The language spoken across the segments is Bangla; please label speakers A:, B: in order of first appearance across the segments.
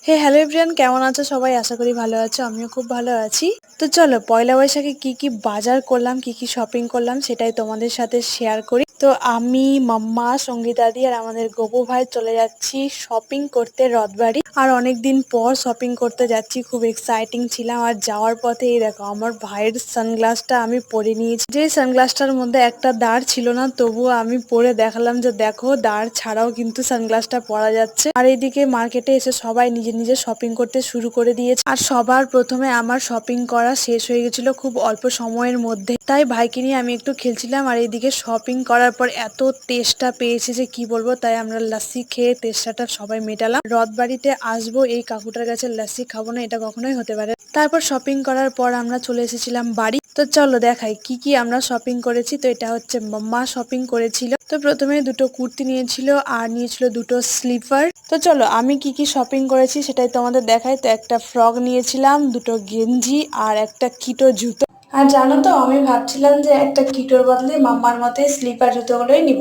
A: হ্যালো এভরিওয়ান, কেমন আছো সবাই? আশা করি ভালো আছো, আমিও খুব ভালো আছি। তো চলো পয়লা বৈশাখে কি কি বাজার করলাম, কি কি শপিং করলাম সেটাই তোমাদের সাথে শেয়ার করি। তো আমি, মাম্মা, সঙ্গীতা দি আর আমাদের গপু ভাই চলে যাচ্ছি শপিং করতে রথবাড়ি। আর অনেকদিন পর শপিং করতে যাচ্ছি, খুব এক্সাইটিং ছিলাম। আর যাওয়ার পথে এই দেখো আমার ভাইয়ের সানগ্লাসটা আমি পরে নিয়েছি। যে সানগ্লাসটার মধ্যে একটা দাঁড় ছিল না, তবুও আমি পরে দেখালাম যে দেখো দাঁড় ছাড়াও কিন্তু সানগ্লাসটা পরা যাচ্ছে। আর এইদিকে মার্কেটে এসে সবাই নিজের নিজের শপিং করতে শুরু করে দিয়েছে। আর সবার প্রথমে আমার শপিং করা শেষ হয়ে গেছিল খুব অল্প সময়ের মধ্যে, তাই ভাইকে নিয়ে আমি একটু খেলছিলাম। আর এইদিকে শপিং করার পর এত তেষ্টা পেয়েছে যে কি বলবো, তাই আমরা লাস্সি খেয়ে তেষ্টাটা সবাই মেটালাম। রথবাড়িতে আসবো, এই কাকুটার কাছে লাস্সি খাবো না, এটা কখনোই হতে পারে। তারপর শপিং করার পর আমরা চলে এসেছিলাম বাড়ি। তো চলো দেখাই কি কি আমরা শপিং করেছি। তো এটা হচ্ছে মাম্মা শপিং করেছিল। তো প্রথমে দুটো কুর্তি নিয়েছিল আর নিয়েছিল দুটো স্লিপার। তো চলো আমি কি কি শপিং করেছি সেটাই তোমাদের দেখাই। তো একটা ফ্রক নিয়েছিলাম, দুটো গেঞ্জি আর একটা কিটো জুতো। আর জানো তো, আমি ভাবছিলাম যে একটা কিটোর বদলে মাম্মার মতে স্লিপার জুতোগুলোই নিব,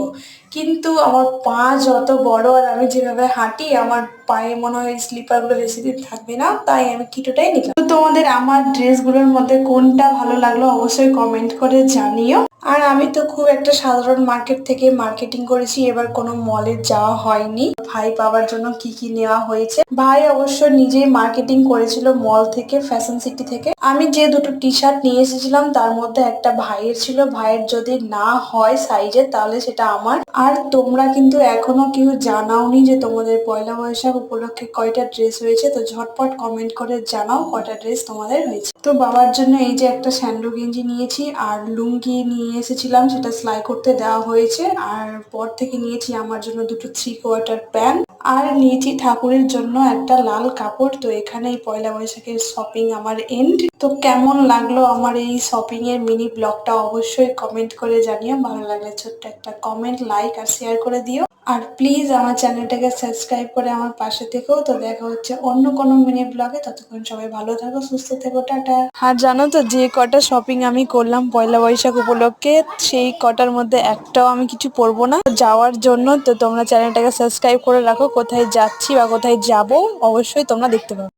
A: কিন্তু আমার পা যত বড় আর আমি যেভাবে হাঁটি, আমার পায়ে মনে হয় স্লিপার গুলো বেশি দিন থাকবে না, তাই আমি কিটোটাই নিলাম। তো তোমাদের আমার ড্রেসগুলোর মধ্যে কোনটা ভালো লাগলো অবশ্যই কমেন্ট করে জানিও। আর আমি তো খুব একটা সাধারণ মার্কেট থেকে মার্কেটিং করেছি, এবার কোনো মলে যাওয়া হয়নি। ভাই পাওয়ার জন্য কি কি নেওয়া হয়েছে, ভাই অবশ্য নিজেই মার্কেটিং করেছিল মল থেকে, ফ্যাশন সিটি থেকে। আমি যে দুটো টি শার্ট নিয়ে এসেছিলাম তার মধ্যে একটা ভাইয়ের ছিল, ভাইয়ের যদি না হয় সাইজে তাহলে সেটা আমার। আর তোমরা কিন্তু এখনো কেউ জানাওনি যে তোমাদের পয়লা বৈশাখ উপলক্ষে কয়টা ড্রেস হয়েছে। তো ঝটপট কমেন্ট করে জানাও কয়টা ড্রেস তোমাদের হয়েছে। তো বাবার জন্য এই যে একটা স্যান্ডো গেঞ্জি নিয়েছি, আর লুঙ্গি নিয়ে এসেছিলাম, সেটা সেলাই করতে দেওয়া হয়েছে। আর পর থেকে নিয়েছি আমার জন্য দুটো 3/4 প্যান্ট, আর নিয়েছি ঠাকুরের জন্য একটা লাল কাপড়। তো এখানে এই পয়লা বৈশাখের শপিং আমার এন্ড। তো কেমন লাগলো আমার এই শপিং এর মিনি ব্লগটা অবশ্যই কমেন্ট করে জানিও। ভালো লাগলে ছোট্ট একটা কমেন্ট, লাইক আর শেয়ার করে দিও। আর প্লিজ আমার চ্যানেলটাকে সাবস্ক্রাইব করে আমার পাশে থেকো। তো দেখা হচ্ছে অন্য কোনো মিনি ব্লগে, ততক্ষণ সবাই ভালো থাকো, সুস্থ থেকো, টাটা। আর জানো তো, যে কটা শপিং আমি করলাম পয়লা বৈশাখ উপলক্ষে, সেই কটার মধ্যে একটাও আমি কিছু পরবো না যাওয়ার জন্য। তো তোমরা চ্যানেলটাকে সাবস্ক্রাইব করে রাখো, কোথায় যাচ্ছি বা কোথায় যাব অবশ্যই তোমরা দেখতে পাবে।